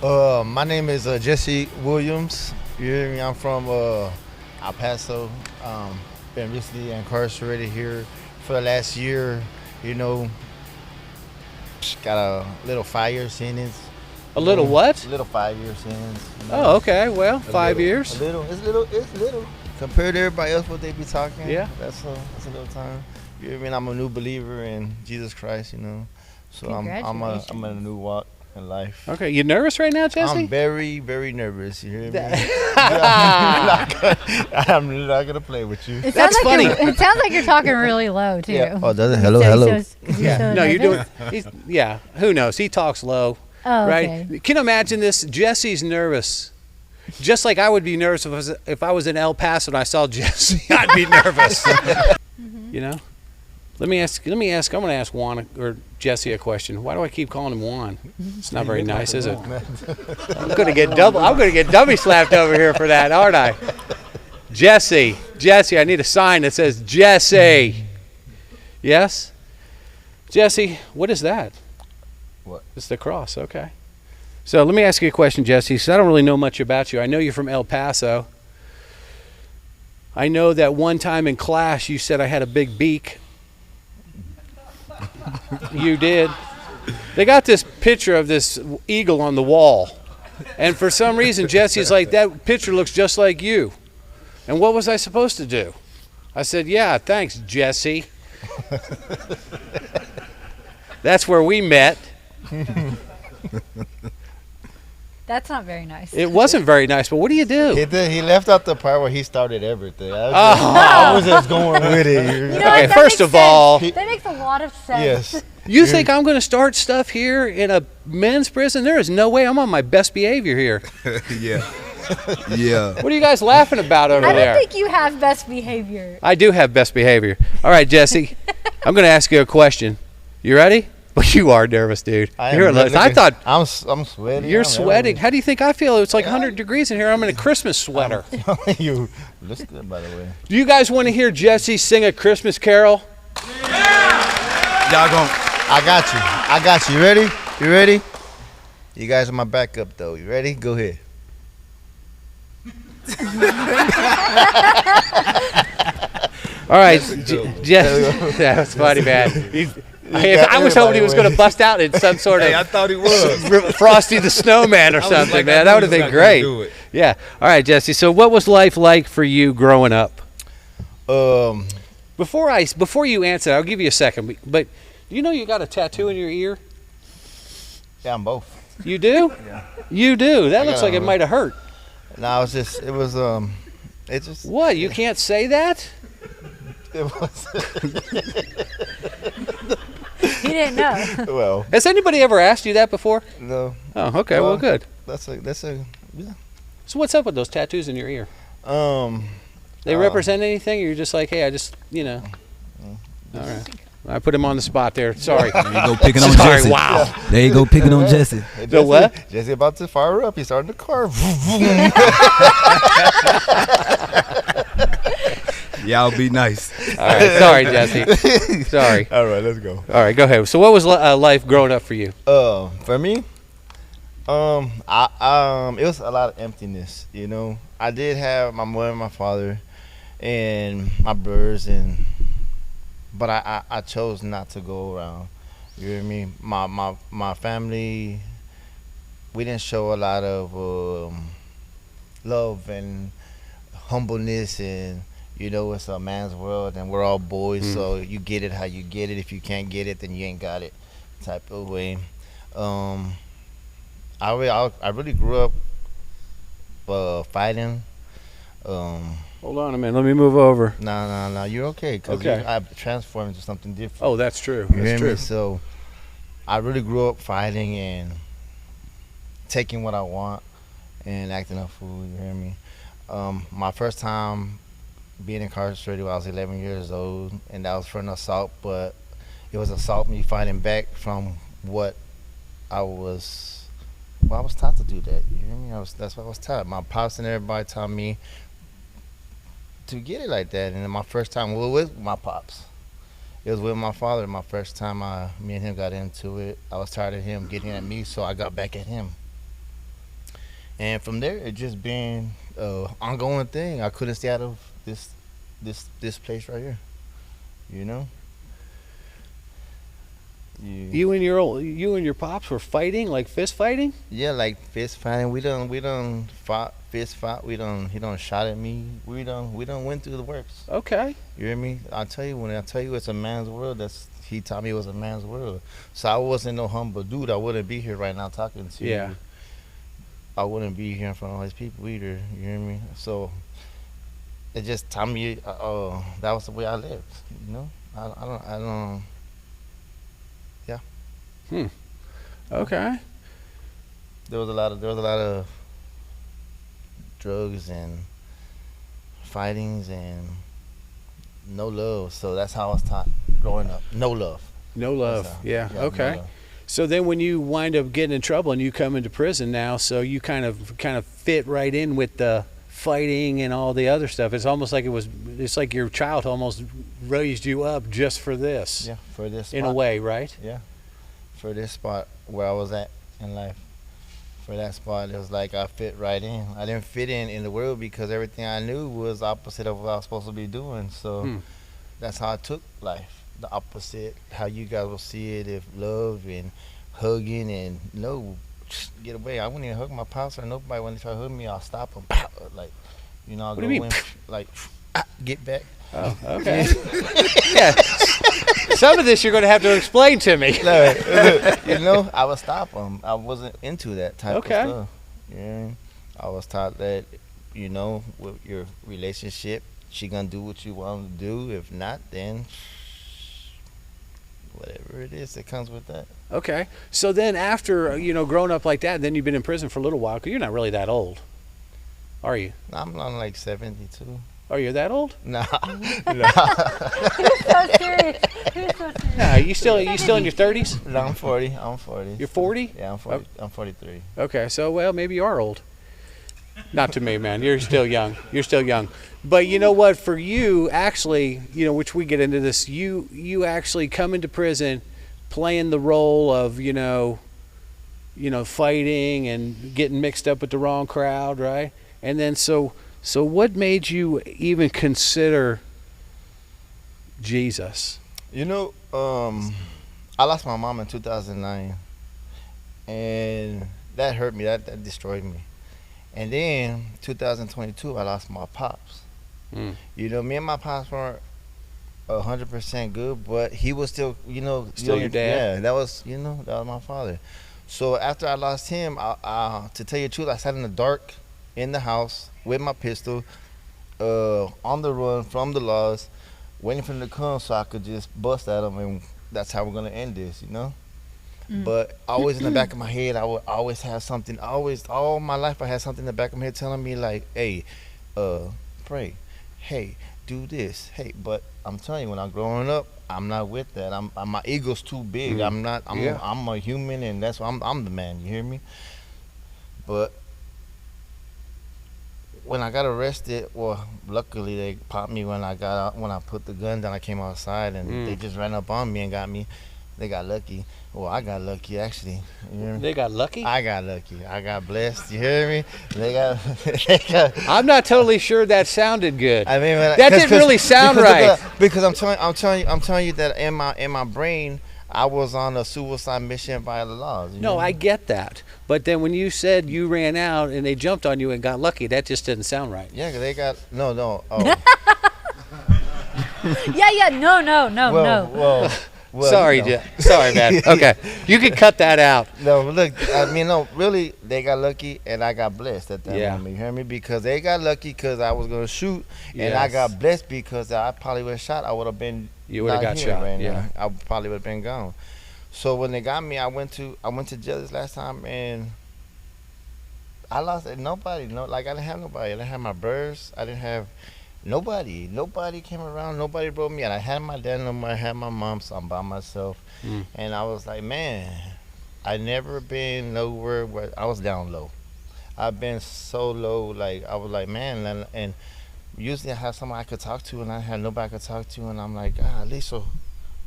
My name is Jesse Williams. You hear me? I'm from El Paso. Been recently incarcerated here for the last year. You know, got a little 5-year sentence. A little what? A little 5-year sentence. You know? Oh, okay. Well, 5 years. A little. It's little. It's little. Compared to everybody else, what they be talking. Yeah. That's a little time. You hear me? I'm a new believer in Jesus Christ. You know, so I'm in a new walk in life. Okay, you nervous right now, Jesse? I'm very, very nervous. You hear me? I'm not gonna play with you. That's funny. It sounds like you're talking really low too. Yeah. Oh, does it? Hello. Yeah. No, you're doing. Yeah. Who knows? He talks low. Oh, right? okay. Can you imagine this? Jesse's nervous. Just like I would be nervous if I was in El Paso and I saw Jesse, I'd be nervous. You know? Let me ask. I'm going to ask Juan or Jesse a question. Why do I keep calling him Juan? It's not very nice, is it? I'm going to get dummy slapped over here for that, aren't I? Jesse, I need a sign that says Jesse. Yes? Jesse, what is that? What? It's the cross. Okay. So let me ask you a question, Jesse, because I don't really know much about you. I know you're from El Paso. I know that one time in class you said I had a big beak. You did. They got this picture of this eagle on the wall. And for some reason, Jesse's like, that picture looks just like you. And what was I supposed to do? I said, yeah, thanks, Jesse. That's where we met. That's not very nice. It wasn't very nice, but what do you do? He left out the part where he started everything. I was just going with it. You know Okay, what? That first makes of all, sense. That makes a lot of sense. Yes. you think I'm going to start stuff here in a men's prison? There is no way. I'm on my best behavior here. Yeah. Yeah. What are you guys laughing about over I don't there? think you have best behavior. I do have best behavior. All right, Jesse, I'm going to ask you a question. You ready? Well, you are nervous, dude. I thought I'm sweating. you're sweating. How do you think I feel? It's like 100 degrees in here. I'm in a Christmas sweater. You look good, by the way. Do you guys want to hear Jesse sing a Christmas carol? Y'all gon' I got you. You ready? You ready? You guys are my backup, though. You ready? Go ahead. All right, Jesse. That's funny, man. I was hoping he was going to bust out in some sort of I thought he was. Frosty the Snowman or something, like, man. That would have been great. Yeah. All right, Jesse. So what was life like for you growing up? Before you answer, I'll give you a second. But you know you got a tattoo in your ear? Yeah, I'm both. You do? Yeah. You do. That looks like it might have hurt. No, it just. What? You can't say that? It was. He didn't know. Well, Has anybody ever asked you that before? no. Oh, okay. Well, good. That's yeah. So what's up with those tattoos in your ear? They represent anything? Or you're just like, hey, I just, All right. I put him on the spot there. Sorry. There you go picking on Sorry. Jesse. Wow. There you go picking on Jesse. The what? Jesse about to fire up. He's starting the car. Y'all be nice. All right. Sorry, Jesse. Sorry. All right, let's go. All right. Go ahead. So what was life growing up for you? For me, it was a lot of emptiness. I did have my mother and my father, and my brothers, but I chose not to go around. You hear me? My family, we didn't show a lot of love and humbleness, and it's a man's world, and we're all boys, so you get it how you get it. If you can't get it, then you ain't got it, type of way. I really grew up fighting. Hold on a minute. Let me move over. No, you're okay, because Okay. I transformed into something different. Oh, that's true. You hear That's me? true. So I really grew up fighting and taking what I want and acting a fool. You hear me? My first time being incarcerated when I was 11 years old, and that was for an assault, but it was assault me fighting back from what I was taught to do that. You hear me? That's what I was taught. My pops and everybody taught me to get it like that. And then my first time with my pops, it was with my father. My first time me and him got into it, I was tired of him getting at me, so I got back at him. And from there, it just been ongoing thing. I couldn't stay out of this place right here. You know. You and your pops were fighting, like fist fighting? Yeah, like fist fighting. We done fought, fist fight. He done shot at me. We done went through the works. Okay. You hear me? When I tell you it's a man's world, he taught me it was a man's world. So I wasn't no humble dude. I wouldn't be here right now talking to you. Yeah. I wouldn't be here in front of all these people either. You hear me? So it just taught me that was the way I lived. You know? I don't. Yeah. Okay. There was a lot of drugs and fightings and no love. So that's how I was taught growing up. No love. No love. Yeah. No Okay. love. So then when you wind up getting in trouble and you come into prison now, so you kind of fit right in with the fighting and all the other stuff. It's almost like it's like your child almost raised you up just for this. Yeah, for this spot. In a way, right? Yeah. For this spot where I was at in life. For that spot, it was like I fit right in. I didn't fit in the world because everything I knew was opposite of what I was supposed to be doing. So that's how I took life. The opposite, how you guys will see it, if love and hugging and get away. I wouldn't even hug my pops or nobody. When they try to hug me, I'll stop them. Like, I'll what go do you mean? in, like, get back. Oh, okay. Yeah. Some of this you're going to have to explain to me. I would stop them. I wasn't into that type of stuff. Yeah, I was taught that, with your relationship, she gonna do what you want to do. If not, then whatever it is that comes with that. Okay. So then after, growing up like that, then you've been in prison for a little while because you're not really that old, are you? I'm like 72. Are you that old? No. He's so serious. He's so serious. No, you still in your 30s? No, I'm 40. I'm 40. You're 40? Yeah, I'm 40. I'm 43. Okay, so well, maybe you are old. Not to me, man. You're still young. You're still young. But you know what? For you, actually, which we get into this, you actually come into prison playing the role of, fighting and getting mixed up with the wrong crowd, right? And then so what made you even consider Jesus? I lost my mom in 2009, and that hurt me. That destroyed me. And then 2022, I lost my pops. Me and my pops weren't 100% good, but he was still, Still your dad? Yeah, that was my father. So after I lost him, I to tell you the truth, I sat in the dark in the house with my pistol, on the run from the laws, waiting for them to come so I could just bust at them, and that's how we're gonna end this, But always in the back of my head, I would always have something. All my life, I had something in the back of my head telling me like, "Hey, pray. Hey, do this. Hey." But I'm telling you, when I'm growing up, I'm not with that. My ego's too big. I'm not. I'm a human, and that's why I'm the man. You hear me? But when I got arrested, well, luckily they popped me when I got out. When I put the gun down, I came outside, and they just ran up on me and got me. They got lucky. Well, I got lucky, actually. You hear me? They got lucky? I got lucky. I got blessed. You hear me? They got. I'm not totally sure that sounded good. I mean, that didn't really sound right. Because I'm telling you that in my brain, I was on a suicide mission by the laws. No, I get that. But then when you said you ran out and they jumped on you and got lucky, that just didn't sound right. Yeah, 'cause they got no. Oh. Yeah. No. Well, sorry, sorry, man. Okay, you can cut that out. No, look, really, they got lucky and I got blessed at that moment. You hear me? Because they got lucky because I was gonna shoot, and I got blessed because I probably would have shot. I would have been. You would have got shot. Right yeah, now. I probably would have been gone. So when they got me, I went to jail this last time, and I lost nobody. I didn't have nobody. I didn't have my birds. I didn't have. Nobody came around. Nobody brought me out. I had my dad number. I had my mom, so I'm by myself. And I was like, man, I never been nowhere where I was down low. I've been so low. Like I was like, man, and usually I have someone I could talk to, and I had nobody I could talk to, and I'm like, at least so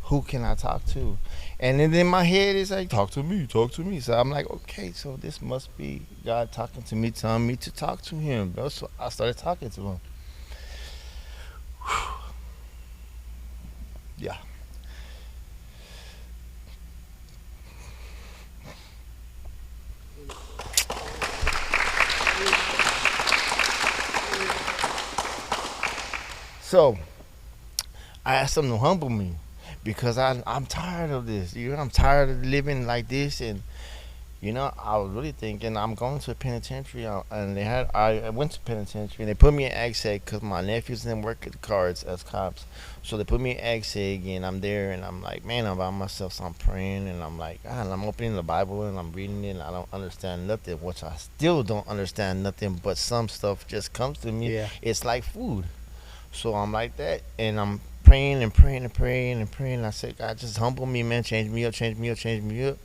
who can I talk to? And then in my head, it's like, talk to me, talk to me. So I'm like, okay, so this must be God talking to me, telling me to talk to him. So I started talking to him. Yeah. So I asked him to humble me because I'm tired of this. I'm tired of living like this. And I was really thinking I'm going to a penitentiary, and I went to penitentiary, and they put me in ag seg because my nephews didn't work at the cards as cops, so they put me in ag seg, and I'm there, and I'm like, man, I'm by myself, so I'm praying, and I'm like, God, I'm opening the Bible and I'm reading it, and I don't understand nothing, which I still don't understand nothing, but some stuff just comes to me. Yeah. It's like food. So I'm like that, and I'm praying and praying and praying and praying. I said, God, just humble me, man, change me up, change me up, change me up.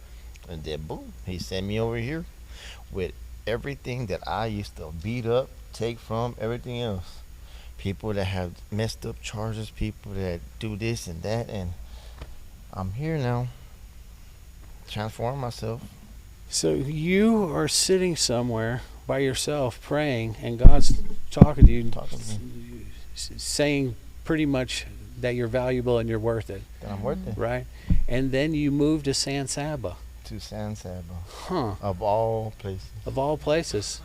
And then boom, he sent me over here with everything that I used to beat up, take from, everything else. People that have messed up charges, people that do this and that, and I'm here now, transform myself. So you are sitting somewhere by yourself praying, and God's talking to you, saying pretty much that you're valuable and you're worth it. That I'm worth it. Right? And then you move to San Saba. To San Saba. Huh. Of all places. Of all places.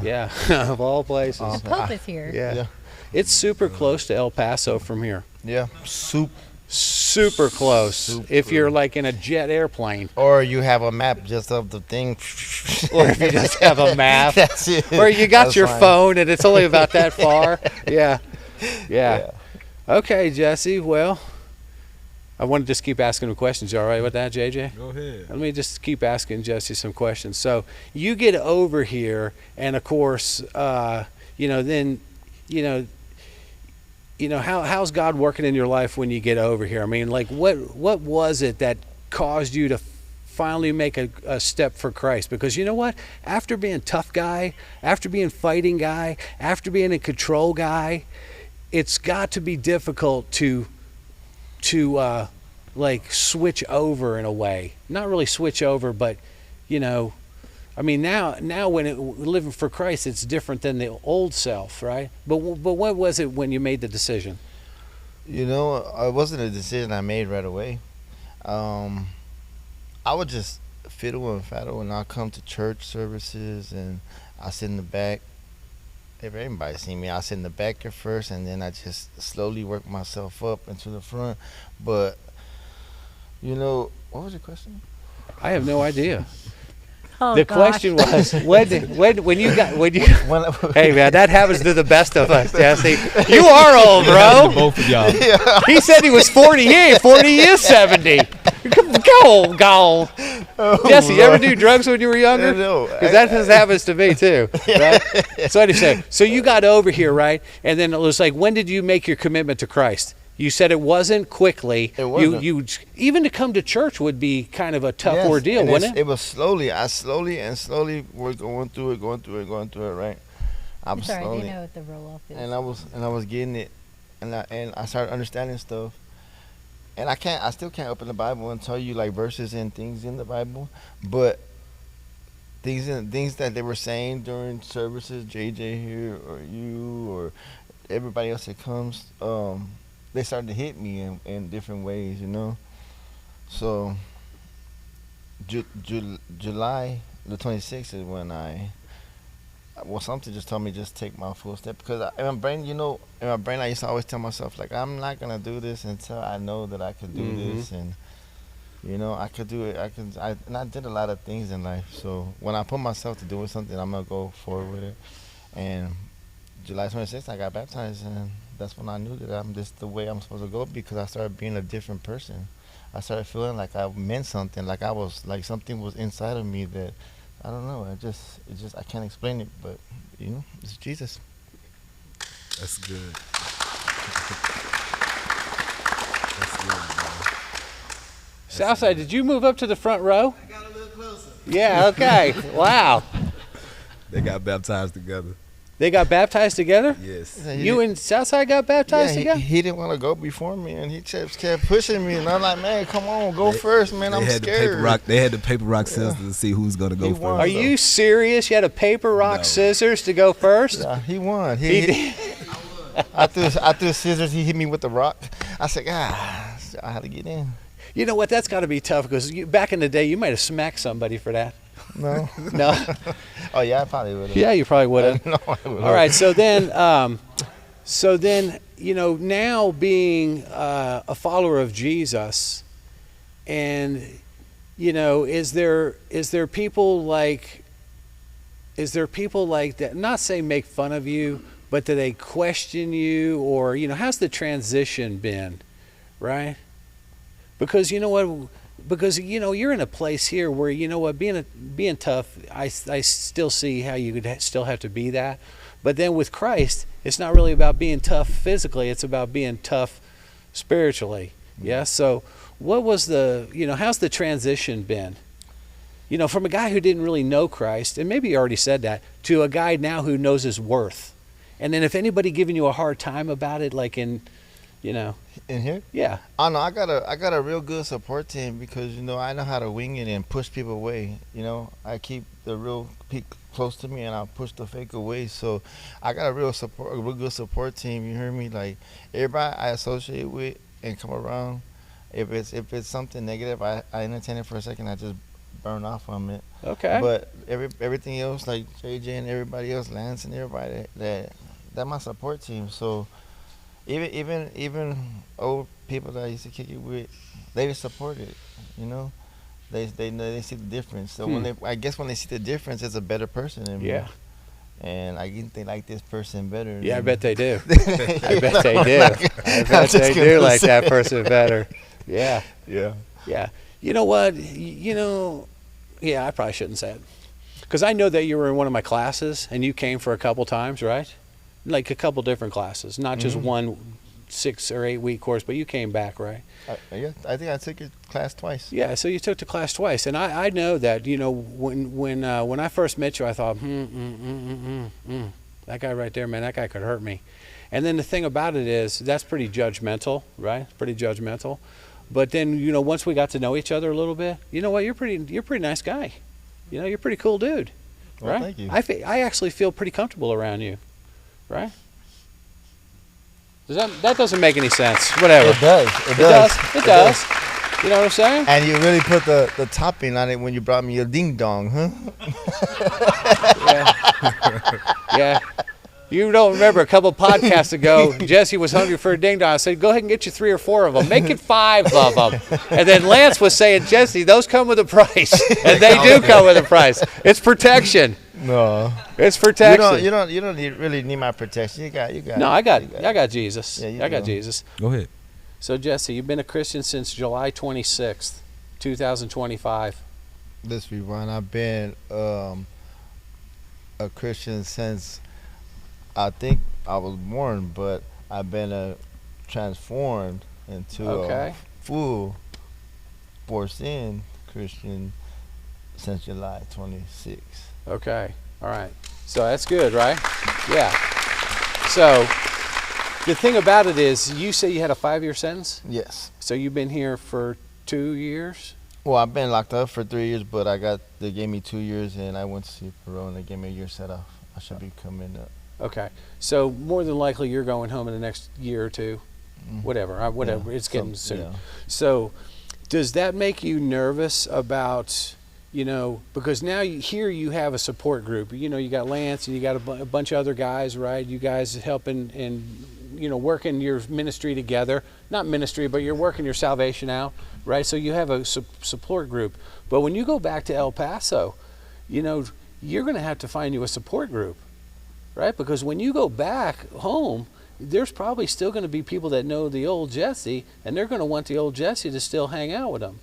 Yeah. Of all places. Pope is here. Yeah. It's super close to El Paso from here. Yeah. Super close. If you're like in a jet airplane. Or you have a map just of the thing. Or if you just have a map. That's it. Or you got That's your fine. phone and it's only about that far. Yeah. Okay, Jesse. Well, I want to just keep asking him questions. You all right with that, JJ? Go ahead. Let me just keep asking Jesse some questions. So you get over here, and of course, how's God working in your life when you get over here? I mean, like, what was it that caused you to finally make a step for Christ? Because you know what? After being a tough guy, after being fighting guy, after being a control guy, it's got to be difficult to like switch over in a way. Not really switch over, but I mean, now when living for Christ, it's different than the old self, right? But what was it when you made the decision? It wasn't a decision I made right away. I would just fiddle and faddle, and I'll come to church services, and I sit in the back. If everybody see me, I sit in the back at first, and then I just slowly work myself up into the front. But what was your question? I have no idea. Oh, The gosh. question was when you hey man, that happens to the best of us, Jesse. You are old, bro. Both of y'all. He said he was 40. He ain't 40. He is 70. Go. Jesse, you ever do drugs when you were younger? No. Because that happens to me too. Right? So anyway, so you got over here, right? And then it was like, when did you make your commitment to Christ? You said it wasn't quickly. It wasn't. You even to come to church would be kind of a tough ordeal, and wouldn't it? It was slowly. I slowly were going through it, right? I'm sorry, I didn't know what the roll-off is. And I was getting it, and I started understanding stuff. And I still can't open the Bible and tell you like verses and things in the Bible, but things that they were saying during services, JJ here or you or everybody else that comes, they started to hit me in different ways, So July the 26th is when something just told me just take my full step, because in my brain, I used to always tell myself like, I'm not gonna do this until I know that I could do this, and I could do it. And I did a lot of things in life. So when I put myself to doing something, I'm gonna go forward with it. And July 26th, I got baptized, and that's when I knew that I'm just the way I'm supposed to go, because I started being a different person. I started feeling like I meant something, like I was like something was inside of me that I don't know. It just I can't explain it, but it's Jesus. That's good. That's good, man. Southside, did you move up to the front row? I got a little closer. Yeah. Okay. Wow. They got baptized together. They got baptized together? Yes. You and Southside got baptized together? He didn't want to go before me, and he just kept pushing me, and I'm like, man, come on, go first, man. I'm scared. They had the paper rock scissors to see who's gonna go He first. won. Are you serious? You had a paper, rock, scissors to go first? Yeah, he won. He did. I threw scissors. He hit me with the rock. I said, I had to get in. You know what? That's got to be tough because back in the day, you might have smacked somebody for that. No. No? Oh yeah, I probably would have. Yeah, you probably would have. No, I would've. All right, so then, you know, now being a follower of Jesus, and you know, is there people like that? Not say make fun of you, but do they question you, or you know, how's the transition been, right? Because you know what. Because you know you're in a place here where you know what being tough. I still see how you could still have to be that, but then with Christ, it's not really about being tough physically. It's about being tough spiritually. Yeah. So what was how's the transition been? You know, from a guy who didn't really know Christ, and maybe you already said that, to a guy now who knows his worth. And then if anybody giving you a hard time about it, like in, you know. In here? Yeah. I know. I got a real good support team because you know I know how to wing it and push people away. You know, I keep the real people close to me and I push the fake away. So I got a real good support team. You hear me? Like everybody I associate with and come around. If it's something negative, I entertain it for a second. I just burn off from it. Okay. But everything else, like JJ and everybody else, Lance and everybody, that my support team. So. Even old people that I used to kick it with, they support it. You know, they see the difference. So when they see the difference, it's a better person in me. Yeah. And I think they like this person better. Yeah, I than- bet they do. I bet they do. I bet they do like that person better. Yeah. Yeah. Yeah. You know what? You know, yeah, I probably shouldn't say it. Because I know that you were in one of my classes and you came for a couple times, right? Like a couple different classes, not just one 6 or 8 week course, but you came back, right? Yeah, I think I took your class twice. Yeah, so you took the class twice, and I know that, you know, when I first met you, I thought, that guy right there, man, that guy could hurt me. And then the thing about it is, that's pretty judgmental, right? Pretty judgmental. But then, you know, once we got to know each other a little bit, you know what? You're a pretty nice guy. You know, you're a pretty cool dude, Well, right? thank you. I actually feel pretty comfortable around you. Right? That doesn't make any sense. Whatever. It does. It does. You know what I'm saying? And you really put the topping on it when you brought me your ding dong, huh? Yeah. Yeah. You don't remember a couple podcasts ago, Jessie was hungry for a ding dong. I said, go ahead and get you 3 or 4 of them. Make it 5 of them. And then Lance was saying, Jessie, those come with a price. And they do come with a price. It's protection. No. It's protection. You don't really need my protection. You got. No, I got Jesus. Yeah, I got do. Jesus. Go ahead. So Jessie, you've been a Christian since July 26th, 2025. Let's rewind. I've been a Christian since I think I was born, but I've been transformed into a full force in Christian since July 26th. Okay. All right. So that's good, right? Yeah. So the thing about it is, you say you had a 5-year sentence? Yes. So you've been here for 2 years? Well, I've been locked up for 3 years, but they gave me 2 years, and I went to see parole, and they gave me a year set off. I should be coming up. Okay. So more than likely you're going home in the next year or two. Whatever. Yeah. It's getting soon. Yeah. So does that make you nervous about, you know, because now here you have a support group. You know, you got Lance and you got a bunch of other guys, right? You guys helping and, you know, working your ministry together. Not ministry, but you're working your salvation out, right? So you have a support group. But when you go back to El Paso, you know, you're going to have to find you a support group, right? Because when you go back home, there's probably still going to be people that know the old Jessie, and they're going to want the old Jessie to still hang out with them,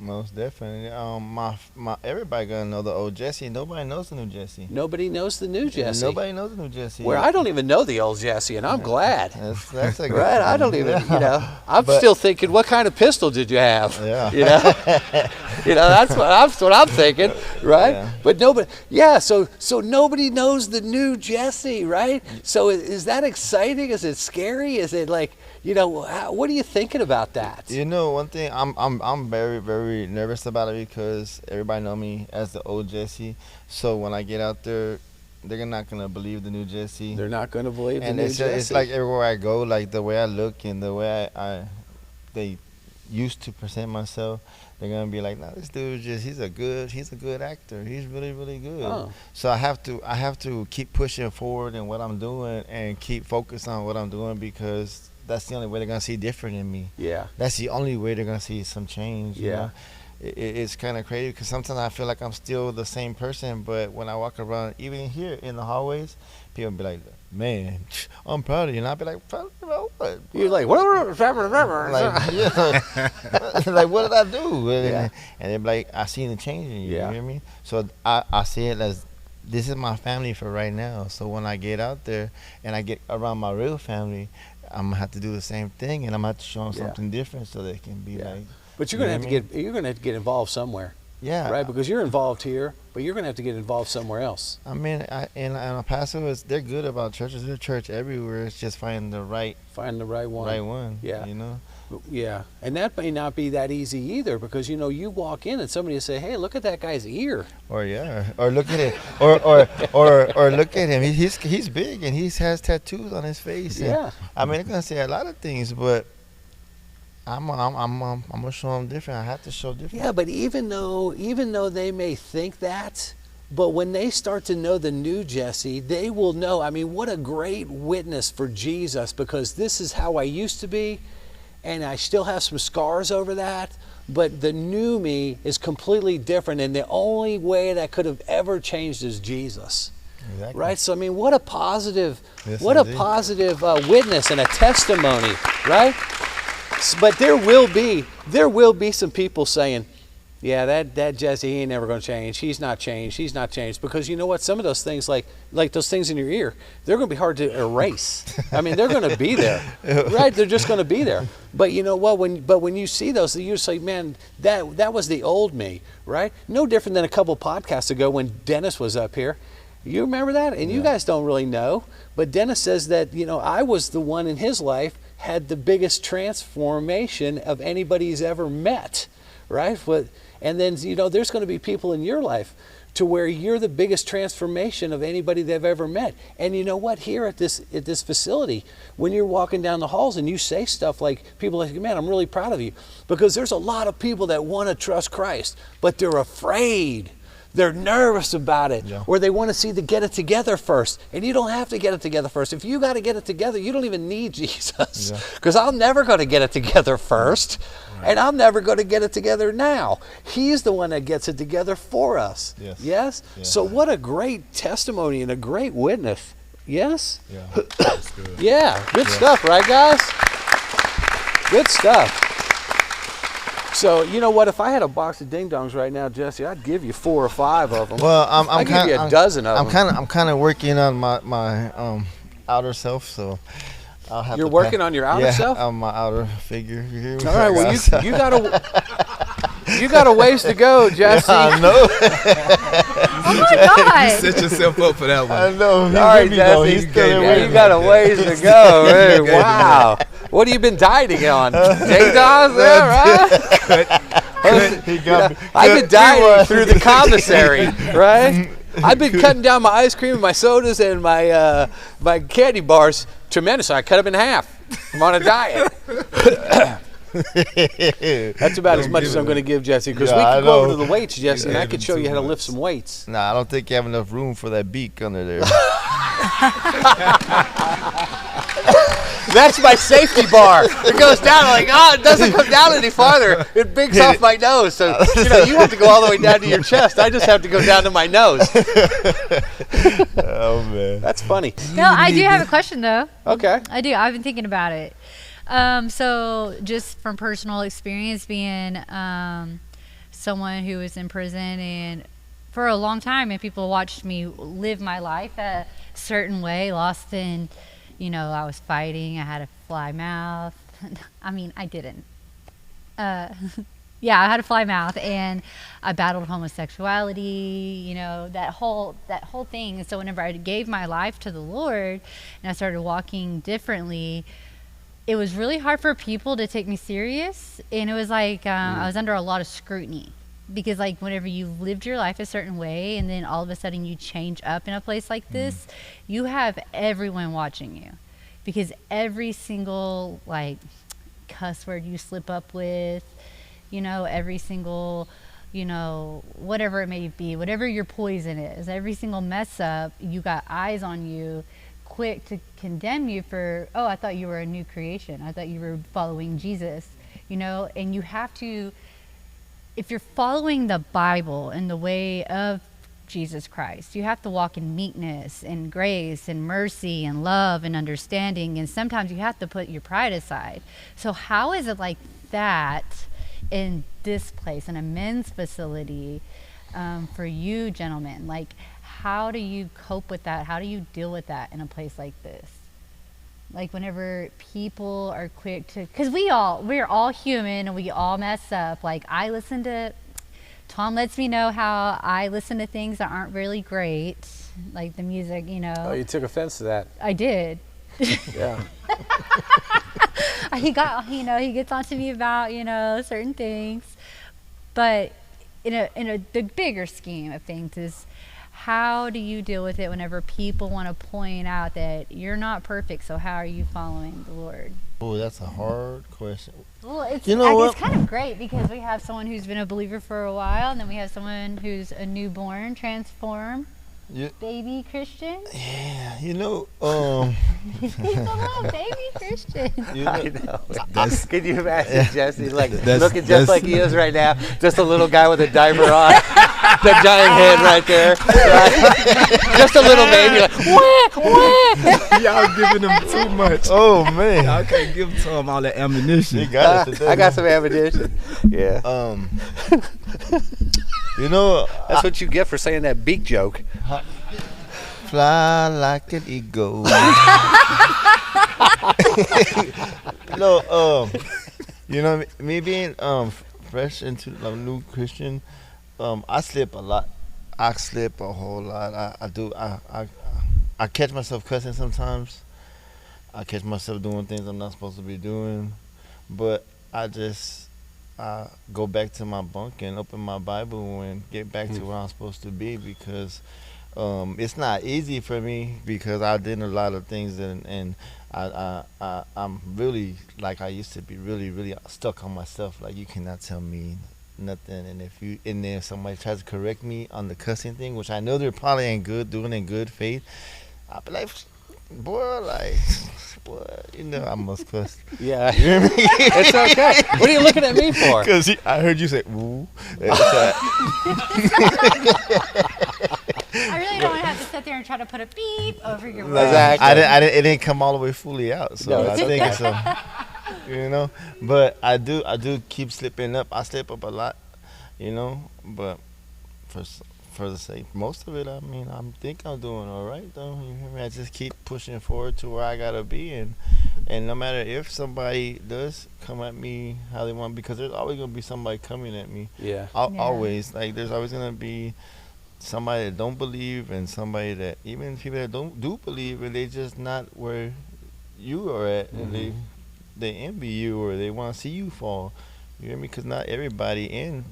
Most definitely. My everybody gonna know the old Jessie. Nobody knows the new Jessie. Nobody knows the new Jessie. Nobody knows the new Jessie. Where I don't even know the old Jessie, and I'm glad. That's a good Right? I don't even, I'm still thinking, what kind of pistol did you have? Yeah. That's what I'm thinking, right? Yeah. But nobody, so nobody knows the new Jessie, right? So is that exciting? Is it scary? Is it like, what are you thinking about that? One thing I'm very, very nervous about it because everybody know me as the old Jessie. So when I get out there, they're not gonna believe the new Jessie. They're not gonna believe the new And Jessie. it's like everywhere I go, like the way I look and the way they used to present myself, they're gonna be like, "No, this dude he's a good actor. He's really, really good." Oh. So I have to keep pushing forward in what I'm doing and keep focused on what I'm doing because that's the only way they're gonna see different in me. Yeah. That's the only way they're gonna see some change. you Yeah. know? It's kind of crazy because sometimes I feel like I'm still the same person, but when I walk around, even here in the hallways, people be like, "Man, I'm proud of you," and I'll be like, "Proud of what?" You're like, what? Like, like, what did I do? Yeah. And they're like, "I seen the change in you." Yeah. You hear me? So I see it as this is my family for right now. So when I get out there and I get around my real family, I'm gonna have to do the same thing, and I'm gonna have to show them something different so they can be like. But you're gonna have to get involved somewhere. Yeah. Right, because you're involved here, but you're going to have to get involved somewhere else. I mean, and El Paso they're good about churches. There's church everywhere. It's just finding the right one. Right one. Yeah. Yeah. And that may not be that easy either because, you walk in and somebody will say, "Hey, look at that guy's ear." Or look at it. or look at him. He's big and he has tattoos on his face. Yeah. I mean, they're going to say a lot of things, but I'm gonna show them different. I have to show different. Yeah, but even though they may think that, but when they start to know the new Jessie, they will know. I mean, what a great witness for Jesus, because this is how I used to be, and I still have some scars over that. But the new me is completely different, and the only way that could have ever changed is Jesus. Exactly. Right. So I mean, what a positive, Yes, what indeed. a positive witness and a testimony, right? But there will be some people saying, "Yeah, that Jessie, he ain't never going to change. He's not changed. He's not changed." Because you know what? Some of those things, like those things in your ear, they're going to be hard to erase. I mean, they're going to be there, right? They're just going to be there. But you know what? When you see those, you say, "Man, that was the old me," right? No different than a couple podcasts ago when Dennis was up here. You remember that? And you guys don't really know, but Dennis says that I was the one in his life had the biggest transformation of anybody he's ever met, right? And then, there's going to be people in your life to where you're the biggest transformation of anybody they've ever met. And you know what? Here at this facility, when you're walking down the halls and you say stuff like, people are like, "Man, I'm really proud of you," because there's a lot of people that want to trust Christ, but they're afraid. They're nervous about it, or they want to see the get it together first. And you don't have to get it together first. If you got to get it together, you don't even need Jesus. Because I'm never going to get it together first, and I'm never going to get it together now. He's the one that gets it together for us. Yes? So what a great testimony and a great witness. Yes? Yeah, that's good. Yeah, good stuff, right, guys? Good stuff. So you know what? If I had a box of ding dongs right now, Jessie, I'd give you 4 or 5 of them. Well, I'd give you a dozen of them. I'm kind of working on my outer self, so I'll have. You're working on your outer self? on my outer figure. You hear me? All right. Well, you got a ways to go, Jessie. Yeah, I know. Oh my God! You set yourself up for that one. I know. All right, Jessie. You got a ways to go. Hey, wow. What have you been dieting on? Ding dongs, right? I've been dieting through the commissary, right? I've been cutting down my ice cream and my sodas and my candy bars tremendously. I cut them in half. I'm on a diet. That's about as much as I'm going to give Jessie, because we can go over to the weights, Jessie, and I could show you how to lift some weights. Nah, I don't think you have enough room for that beak under there. That's my safety bar. It goes down. I'm like, it doesn't come down any farther. It bigs off my nose. So, you have to go all the way down to your chest. I just have to go down to my nose. Oh, man. That's funny. No, I do have a question, though. Okay. I do. I've been thinking about it. So just from personal experience being someone who was in prison, and for a long time, and people watched me live my life a certain way, lost in, I was fighting, I had a fly mouth. I mean, I didn't. Yeah, I had a fly mouth, and I battled homosexuality, that whole thing. And so whenever I gave my life to the Lord and I started walking differently, it was really hard for people to take me serious. And it was like I was under a lot of scrutiny, because like whenever you lived your life a certain way and then all of a sudden you change up in a place like this, you have everyone watching you, because every single like cuss word you slip up with, every single, whatever it may be, whatever your poison is, every single mess up, you got eyes on you, quick to condemn you for, oh, I thought you were a new creation, I thought you were following Jesus, and you have to, if you're following the Bible and the way of Jesus Christ, you have to walk in meekness and grace and mercy and love and understanding, and sometimes you have to put your pride aside. So how is it like that in this place, in a men's facility, for you gentlemen? Like, how do you cope with that? How do you deal with that in a place like this? Like whenever people are quick to, because we're all human and we all mess up. Like Tom lets me know how I listen to things that aren't really great, like the music, Oh, you took offense to that. I did. Yeah. He gets on to me about, certain things. But the bigger scheme of things is, how do you deal with it whenever people want to point out that you're not perfect? So how are you following the Lord? Oh, that's a hard question. Well, it's what? kind of great, because we have someone who's been a believer for a while, and then we have someone who's a newborn, transformed, baby Christian. Yeah, He's a little baby Christian. I know. Can you imagine Jesse looking just like he is right now? Just a little guy with a diaper on, the giant head right there. Just a little baby. Like, wah. Y'all giving him too much. Oh man, Y'all can't give him all that ammunition. you got it today. I got some ammunition. Yeah. That's what you get for saying that beak joke. Fly like an eagle. Me being fresh into a new Christian, I slip a lot. I slip a whole lot. I do. I catch myself cussing sometimes. I catch myself doing things I'm not supposed to be doing, but I go back to my bunk and open my Bible and get back to where I'm supposed to be, because it's not easy for me, because I did a lot of things, and I'm really, like I used to be, really, really stuck on myself. Like, you cannot tell me nothing, and if somebody tries to correct me on the cussing thing, which I know they're probably ain't doing in good faith, I'll be like, boy, I must cuss. Yeah. You hear me? It's okay. What are you looking at me for? Because I heard you say, ooh. I really don't want to have to sit there and try to put a beep over your words. Exactly. It didn't come all the way fully out, so No, I think it's But I do keep slipping up. I slip up a lot, But for the sake, most of it, I mean, I think I'm doing all right, though. You hear me? I just keep pushing forward to where I gotta be, and no matter if somebody does come at me how they want, because there's always gonna be somebody coming at me. Yeah. Always, like, there's always gonna be somebody that don't believe, and somebody that, even people that do believe, and they just not where you are at, and they envy you, or they want to see you fall. You hear me? Because not everybody in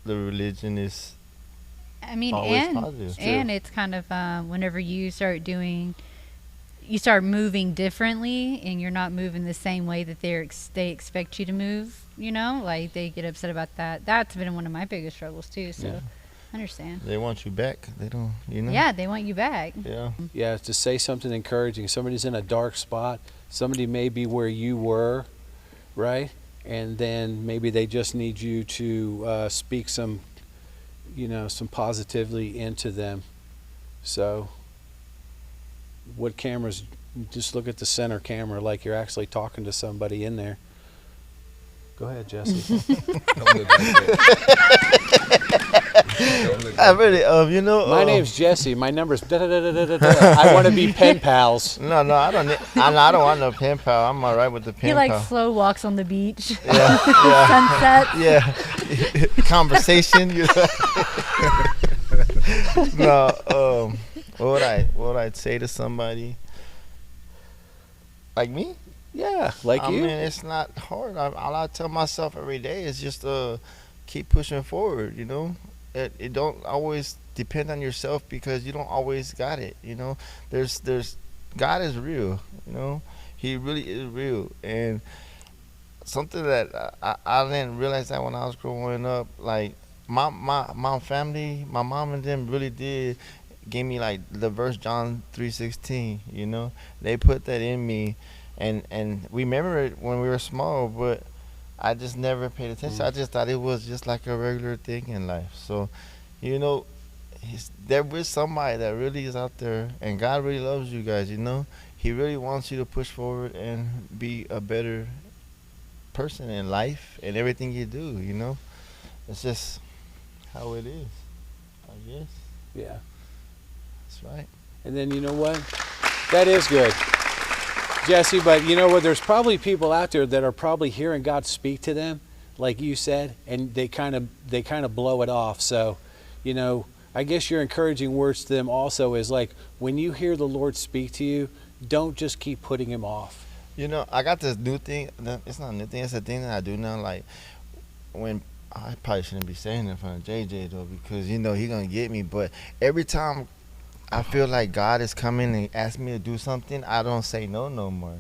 the religion is always positive. And it's kind of whenever you start moving differently, and you're not moving the same way that they expect you to move. Like, they get upset about that. That's been one of my biggest struggles too. So. Yeah. I understand. They want you back. They don't, Yeah, they want you back. Yeah. Yeah, to say something encouraging. Somebody's in a dark spot. Somebody may be where you were, right? And then maybe they just need you to speak some positively into them. So, what cameras? Just look at the center camera, like you're actually talking to somebody in there. Go ahead, Jesse. Don't look like that. Don't look I like really, My name's Jesse. My number's I want to be pen pals. No, I don't. I don't want no pen pal. I'm all right with the pen He like pal. slow walks on the beach. Yeah, Sunsets. yeah. Conversation. No. What would I say to somebody? Like me? Yeah, like I you. mean, it's not hard. All I tell myself every day is just keep pushing forward. It don't always depend on yourself because you don't always got it. There's God is real. He really is real, and something that I didn't realize that when I was growing up. Like my family, my mom and them really did give me like the verse John 3:16. They put that in me. And we remember it when we were small, but I just never paid attention. I just thought it was just like a regular thing in life. So, there is somebody that really is out there, and God really loves you guys. He really wants you to push forward and be a better person in life and everything you do. It's just how it is, I guess. Yeah. That's right. And then you know what? That is good, Jesse. But you know what? There's probably people out there that are probably hearing God speak to them, like you said, and they kind of blow it off. So, I guess your encouraging words to them also is like, when you hear the Lord speak to you, don't just keep putting him off. I got this new thing. It's not a new thing. It's a thing that I do now. Like when I probably shouldn't be saying it in front of JJ though, because he gonna get me. But every time I feel like God is coming and asking me to do something, I don't say no more.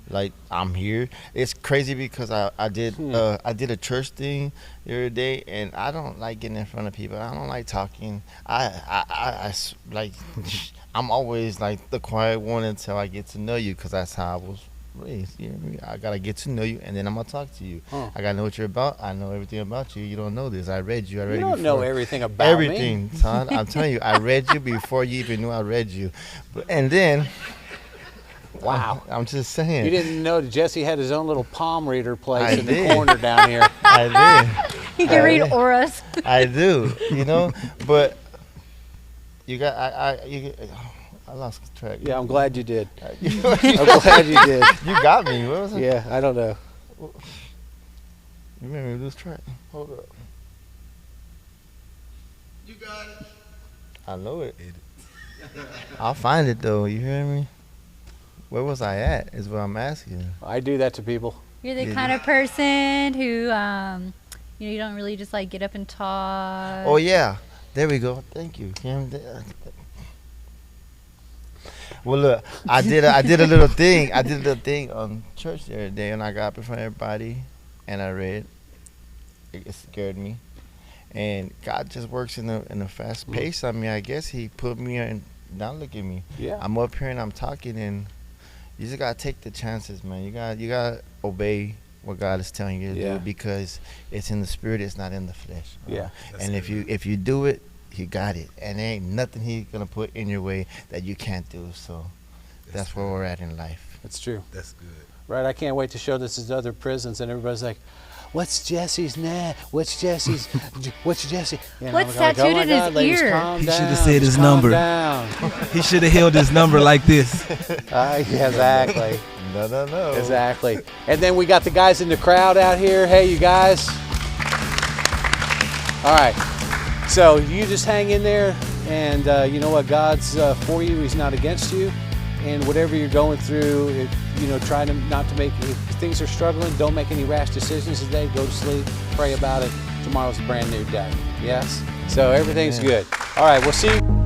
Like, I'm here. It's crazy because I did a church thing the other day, and I don't like getting in front of people. I don't like talking. I'm always like the quiet one until I get to know you, because that's how I was raised. I gotta get to know you, and then I'm gonna talk to you. I gotta know what you're about. I know everything about you. You don't know this. I read you already. You don't before. know everything about everything, son. I'm telling you, I read you before you even knew I read you. And then, wow. I'm just saying. You didn't know that Jesse had his own little palm reader place I in did. the corner down here. I did. He can read auras. I do. But you got I lost track. Yeah, I'm glad you did. You I'm glad you did. got me. What was it? Yeah, I don't know. You made me lose track. Hold up. You got it. I know it. I'll find it though. You hear me? Where was I at? Is what I'm asking. I do that to people. You're the kind of person who, you don't really just like get up and talk. Oh yeah, there we go. Thank you, Kim. Well, look, I did a little thing. I did a little thing on church the other day, and I got up in front of everybody, and I read. It scared me, and God just works in a fast pace. I mean, I guess He put me in. Now look at me. Yeah. I'm up here and I'm talking, and you just gotta take the chances, man. You gotta obey what God is telling you to do, because it's in the spirit, it's not in the flesh. Yeah. And if you do it, you got it, and there ain't nothing He's gonna put in your way that you can't do. So that's where we're at in life. That's true. That's good. Right, I can't wait to show this to other prisons, and everybody's like, what's Jesse's name? What's Jesse? What's like, tattooed in his ladies, ear? calm He down, should have said his calm number. down. He should have held his number like this. Yeah, exactly. No. Exactly. And then we got the guys in the crowd out here. Hey, you guys. All right. So you just hang in there, and you know what? God's for you. He's not against you. And whatever you're going through, try not to make, if things are struggling, don't make any rash decisions today. Go to sleep, pray about it. Tomorrow's a brand new day. Yes? So everything's good. All right, we'll see you.